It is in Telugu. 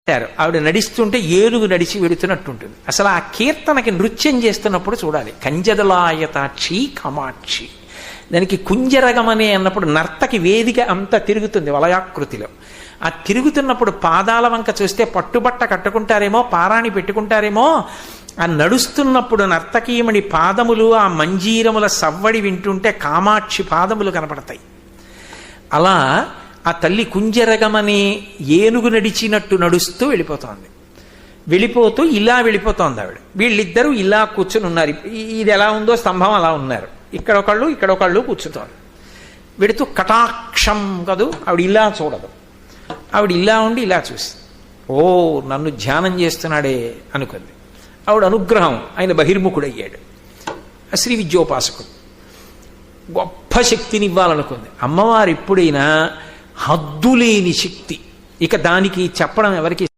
ఆవిడ నడిస్తుంటే ఏనుగు నడిచి వెడుతున్నట్టుంటుంది. అసలు ఆ కీర్తనకి నృత్యం చేస్తున్నప్పుడు చూడాలి. కంజదలాయతాక్షి కామాక్షి, దానికి కుంజరగమనే అన్నప్పుడు నర్తకి వేదిక అంతా తిరుగుతుంది వలయాకృతిలో. ఆ తిరుగుతున్నప్పుడు పాదాల వంక చూస్తే పట్టుబట్ట కట్టుకుంటారేమో, పారాణి పెట్టుకుంటారేమో. ఆ నడుస్తున్నప్పుడు నర్తకీమణి పాదములు ఆ మంజీరముల సవ్వడి వింటుంటే కామాక్షి పాదములు కనపడతాయి. అలా ఆ తల్లి కుంజరగమనే ఏనుగు నడిచినట్టు నడుస్తూ వెళ్ళిపోతోంది. వెళ్ళిపోతూ ఇలా వెళ్ళిపోతోంది ఆవిడ. వీళ్ళిద్దరూ ఇలా కూర్చుని ఉన్నారు. ఇది ఎలా ఉందో స్తంభం అలా ఉన్నారు. ఇక్కడొకళ్ళు కూర్చుతోంది. వెడుతూ కటాక్షం కదూ, ఆవిడ ఇలా చూడదు. ఆవిడ ఇలా ఉండి ఇలా చూసి, ఓ నన్ను ధ్యానం చేస్తున్నాడే అనుకుంది. ఆవిడ అనుగ్రహం, ఆయన బహిర్ముఖుడయ్యాడు. శ్రీ విద్యోపాసకుడు గొప్ప శక్తిని ఇవ్వాలనుకుంది. అమ్మవారు ఎప్పుడైనా హద్దులేని శక్తి, ఇక దానికి చెప్పడం ఎవరికి